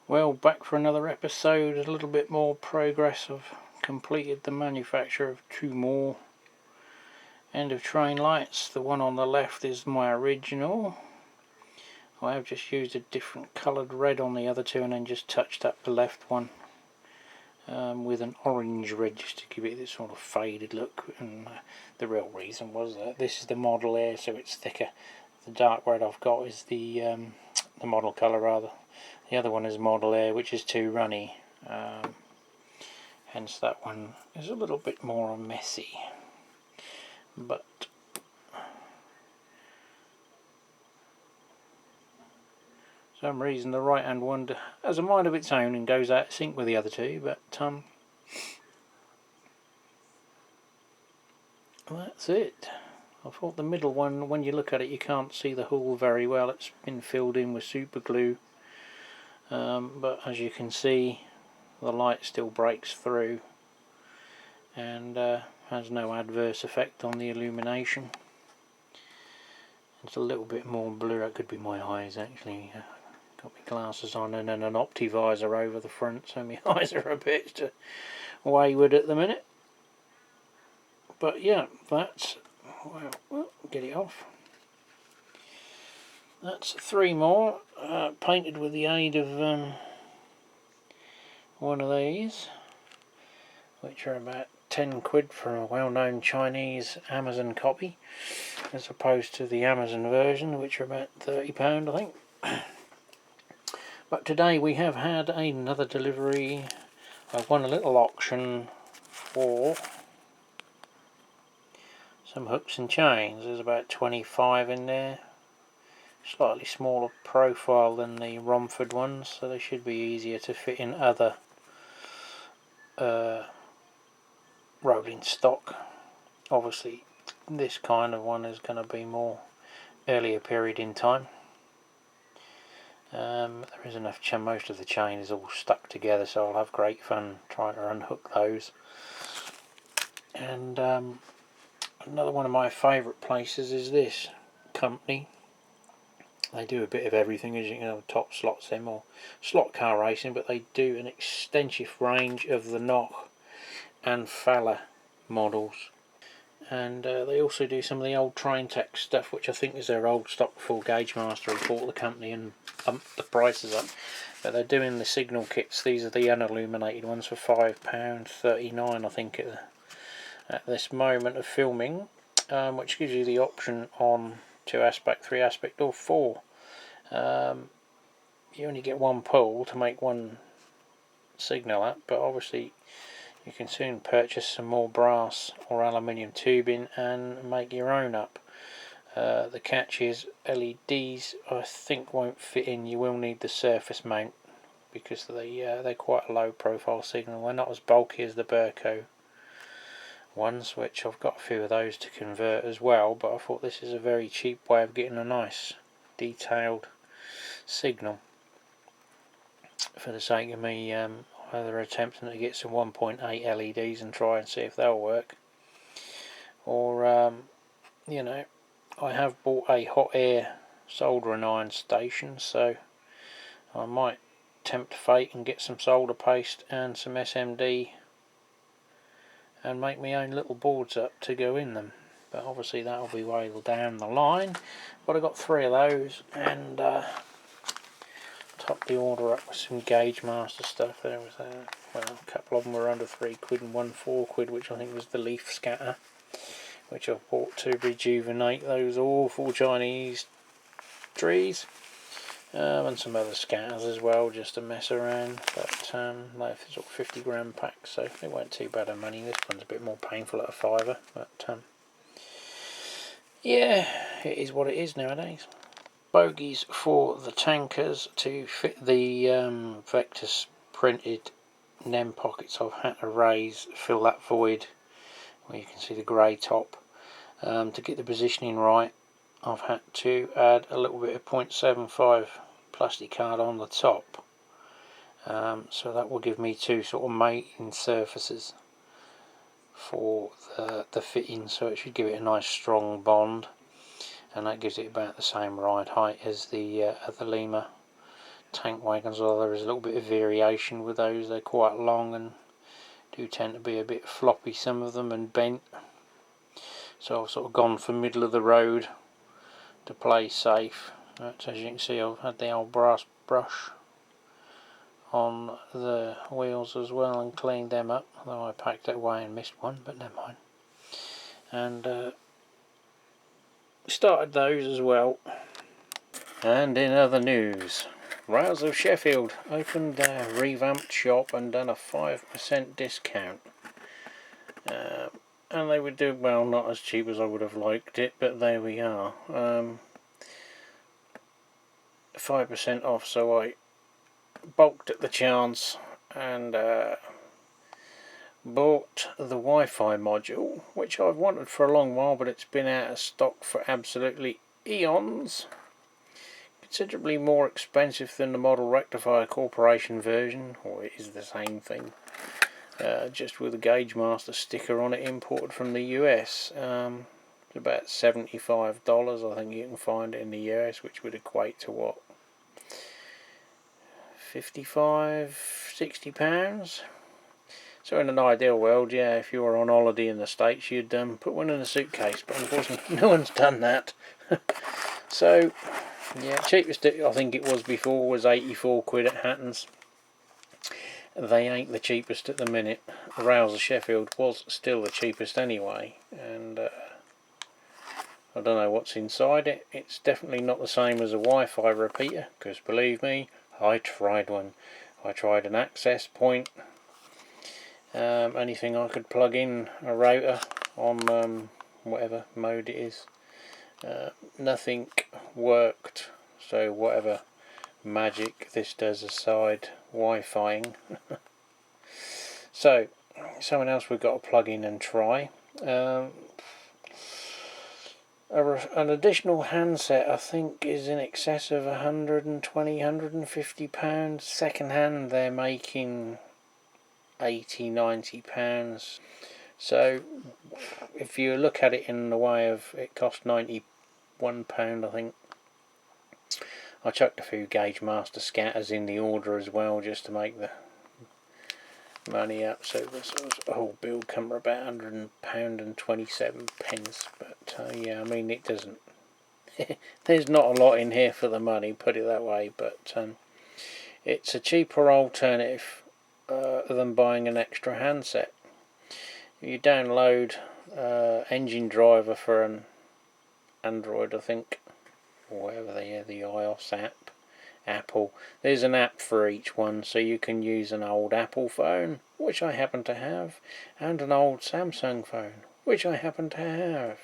Well, back for another episode, a little bit more progress. I've completed the manufacture of two more end of train lights. The one on the left is my original. I have just used a different coloured red on the other two and then just touched up the left one with an orange red just to give it this sort of faded look. And the real reason was that this is the model air, so it's thicker. The dark red I've got is the model colour rather. The other one is Model Air, which is too runny, hence that one is a little bit more messy. But for some reason the right hand one has a mind of its own and goes out of sync with the other two, but that's it. I thought the middle one, when you look at it you can't see the hole very well. It's been filled in with super glue. But as you can see, the light still breaks through and has no adverse effect on the illumination. It's a little bit more blue. It could be my eyes actually. Got my glasses on and then an optivisor over the front, so my eyes are a bit wayward at the minute. But yeah, that's, well, get it off. That's three more, painted with the aid of one of these, which are about 10 quid for a well-known Chinese Amazon copy, as opposed to the Amazon version, which are about £30 I think. But today we have had another delivery. I've won a little auction for some hooks and chains. There's about 25 in there. Slightly smaller profile than the Romford ones, so they should be easier to fit in other rolling stock. Obviously this kind of one is going to be more earlier period in time. There is enough most of the chain is all stuck together, so I'll have great fun trying to unhook those. And another one of my favourite places is this company. They do a bit of everything, as you know, top slots them or slot car racing, but they do an extensive range of the Noch and Faller models. And they also do some of the old Train Tech stuff, which I think is their old stock before Gaugemaster had bought the company and bumped the prices up. But they're doing the signal kits. These are the unilluminated ones for £5.39 I think at this moment of filming, which gives you the option on 2 aspect, 3 aspect or 4. You only get one pole to make one signal up, but obviously you can soon purchase some more brass or aluminium tubing and make your own up. The catch is LEDs I think won't fit in. You will need the surface mount because they're quite a low profile signal. They're not as bulky as the Burco ones, which I've got a few of those to convert as well, but I thought this is a very cheap way of getting a nice detailed signal for the sake of me either attempting to get some 1.8 LEDs and try and see if they'll work, or you know, I have bought a hot air soldering iron station, so I might tempt fate and get some solder paste and some SMD and make my own little boards up to go in them. But obviously that'll be way down the line. But I got 3 of those and topped the order up with some Gaugemaster stuff. There was well, a couple of them were under 3 quid and one 4 quid, which I think was the leaf scatter, which I bought to rejuvenate those awful Chinese trees. And some other scatters as well, just to mess around, but like sort of 50 gram packs, so they weren't too bad of money. This one's a bit more painful at a £5, but yeah, it is what it is nowadays. Bogies for the tankers to fit the Vectus printed NEM pockets. I've had to raise, fill that void where you can see the grey top. To get the positioning right, I've had to add a little bit of 0.75 plastic card on the top, so that will give me 2 sort of mating surfaces for the fitting, so it should give it a nice strong bond, and that gives it about the same ride height as the Lima tank wagons, although there is a little bit of variation with those. They're quite long and do tend to be a bit floppy, some of them, and bent. So I've sort of gone for middle of the road to play safe. But as you can see, I've had the old brass brush on the wheels as well and cleaned them up, although I packed it away and missed one, but never mind. And started those as well. And in other news, Rails of Sheffield opened their revamped shop and done a 5% discount. And they would do, well, not as cheap as I would have liked it, but there we are. 5% off, so I balked at the chance and bought the Wi-Fi module, which I've wanted for a long while, but it's been out of stock for absolutely eons. Considerably more expensive than the Model Rectifier Corporation version, or it is the same thing, just with a Gaugemaster sticker on it, imported from the US. It's about $75, I think you can find it in the US, which would equate to what, £55–60. So in an ideal world, yeah, if you were on holiday in the States, you'd put one in a suitcase, but unfortunately no one's done that. So yeah, cheapest I think it was before was 84 quid at Hatton's. They ain't the cheapest at the minute. Rails of Sheffield was still the cheapest anyway, and I don't know what's inside it. It's definitely not the same as a Wi-Fi repeater, because believe me, I tried one. I tried an access point, anything I could plug in a router on whatever mode it is. Nothing worked, so whatever magic this does aside Wi-Fiing. So something else we've got to plug in and try. An additional handset I think is in excess of £120–150. Second hand they're making £80–90. So if you look at it in the way of it cost £91 I think. I chucked a few Gaugemaster scatters in the order as well just to make the money up, so the whole build come for about £100.27. But yeah, I mean, it doesn't there's not a lot in here for the money, put it that way, but it's a cheaper alternative than buying an extra handset. You download engine driver for an Android, I think, or whatever they are, the iOS app, Apple. There's an app for each one, so you can use an old Apple phone, which I happen to have, and an old Samsung phone, which I happen to have.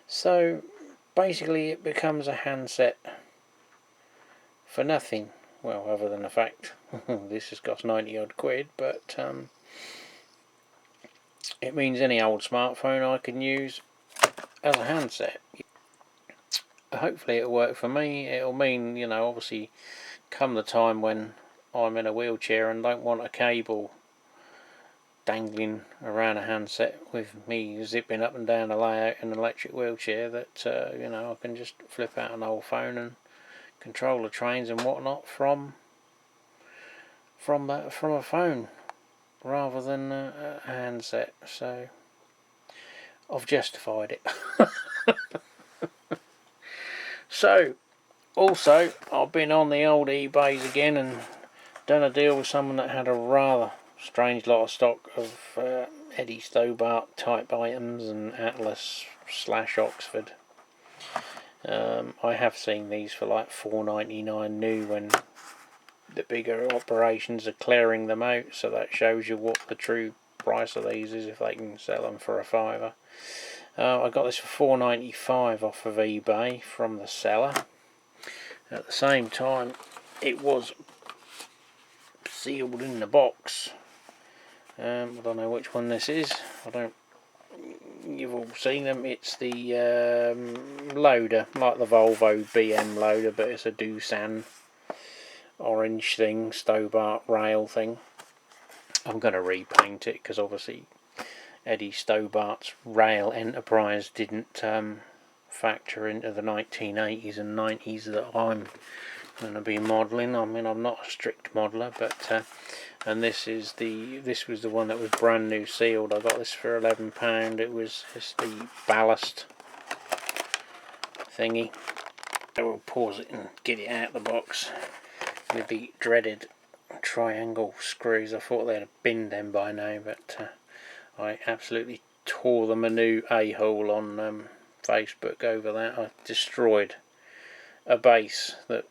So basically it becomes a handset for nothing. Well, other than the fact this has cost 90 odd quid, but it means any old smartphone I can use as a handset. Hopefully it'll work for me. It'll mean, you know, obviously come the time when I'm in a wheelchair and don't want a cable dangling around a handset with me zipping up and down the layout in an electric wheelchair, that you know, I can just flip out an old phone and control the trains and whatnot from a phone rather than a handset. So I've justified it. So also I've been on the old eBays again and done a deal with someone that had a rather strange lot of stock of Eddie Stobart type items and Atlas/Oxford. I have seen these for like $4.99 new when the bigger operations are clearing them out, so that shows you what the true price of these is if they can sell them for a fiver. I got this for $4.95 off of eBay from the seller. At the same time, it was sealed in the box. I don't know which one this is. You've all seen them. It's the loader, like the Volvo BM loader, but it's a Doosan orange thing, Stobart rail thing. I'm going to repaint it because obviously Eddie Stobart's rail enterprise didn't factor into the 1980s and 90s that I'm going to be modelling. I mean, I'm not a strict modeller, but and this was the one that was brand new sealed. I got this for £11. It was just the ballast thingy. I will pause it and get it out of the box with the dreaded triangle screws. I thought they'd have binned them by now, but I absolutely tore them a new a-hole on Facebook over that. I destroyed a base that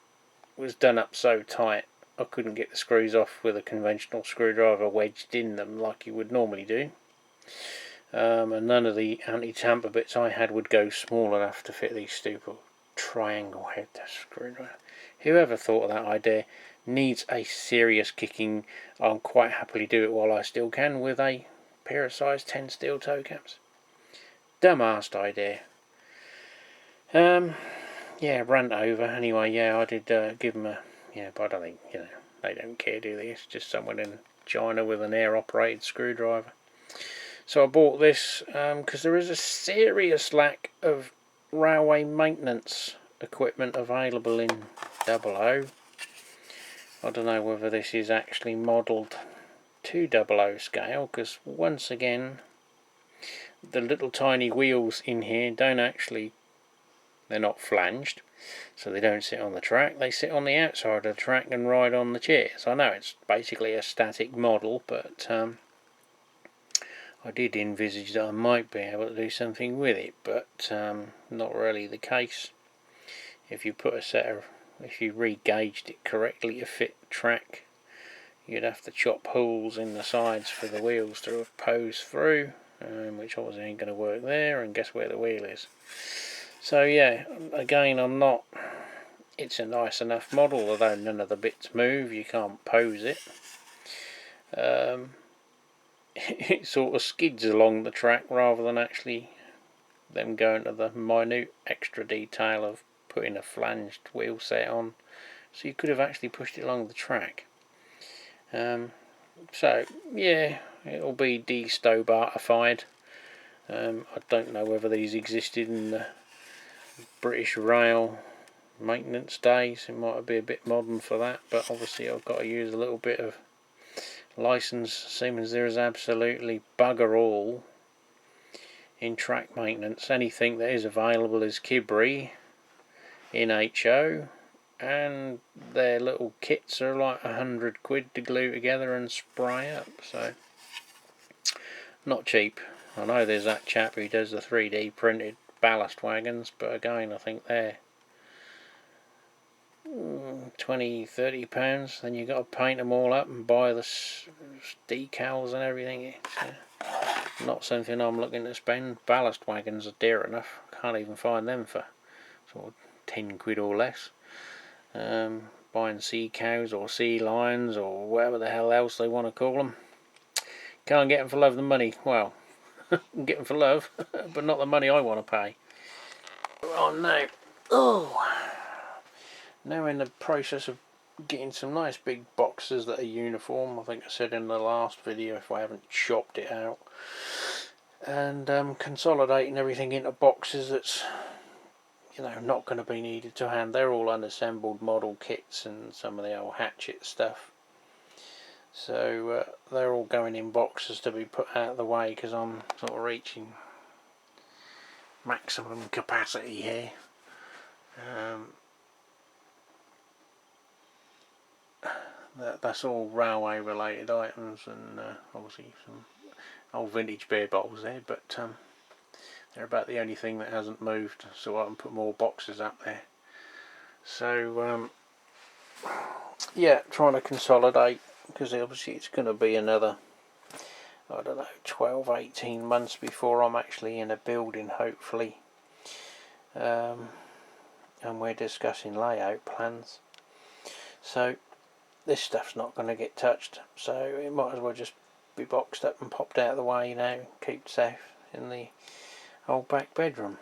was done up so tight I couldn't get the screws off with a conventional screwdriver wedged in them like you would normally do. And none of the anti-tamper bits I had would go small enough to fit these stupid triangle head screwdriver. Whoever thought of that idea needs a serious kicking. I'll quite happily do it while I still can with a pair of size 10 steel toe caps. Dumb-arsed idea. Yeah, rant over. Anyway, yeah, I did give them a... Yeah, but I don't think, they don't care, do they? It's just someone in China with an air-operated screwdriver. So I bought this because there is a serious lack of railway maintenance equipment available in 00. I don't know whether this is actually modelled to 00 scale, because once again, the little tiny wheels in here don't actually... They're not flanged, so they don't sit on the track. They sit on the outside of the track and ride on the chairs. I know it's basically a static model, but I did envisage that I might be able to do something with it, but not really the case. If you put if you re-gauged it correctly to fit the track, you'd have to chop holes in the sides for the wheels to pose through, which obviously ain't going to work there, and guess where the wheel is. So yeah, again, it's a nice enough model, although none of the bits move, you can't pose it. It sort of skids along the track rather than actually them going to the minute extra detail of putting a flanged wheel set on. So you could have actually pushed it along the track. So yeah, it'll be de-Stobartified. I don't know whether these existed in the British Rail maintenance days. It might be a bit modern for that, but obviously I've got to use a little bit of license, seeing as there is absolutely bugger all in track maintenance. Anything that is available is Kibri in HO, and their little kits are like £100 to glue together and spray up, so not cheap. I know there's that chap who does the 3D printed ballast wagons, but again, I think they're £20–30. Then you've got to paint them all up and buy the decals and everything. It's not something I'm looking to spend. Ballast wagons are dear enough. Can't even find them for sort of £10 or less. Buying sea cows or sea lions or whatever the hell else they want to call them. Can't get them for love of the money. Well, get them for love, but not the money I want to pay. Oh no. Oh. Now in the process of getting some nice big boxes that are uniform. I think I said in the last video, if I haven't chopped it out. And consolidating everything into boxes that's not going to be needed to hand. They're all unassembled model kits and some of the old hatchet stuff. So they're all going in boxes to be put out of the way, because I'm sort of reaching maximum capacity here. That's all railway related items, and obviously some old vintage beer bottles there, but they're about the only thing that hasn't moved, so I can put more boxes up there. So yeah, trying to consolidate, because obviously it's going to be another, I don't know, 12–18 months before I'm actually in a building, hopefully. And we're discussing layout plans. So this stuff's not going to get touched, so it might as well just be boxed up and popped out of the way, keep safe in the old back bedroom.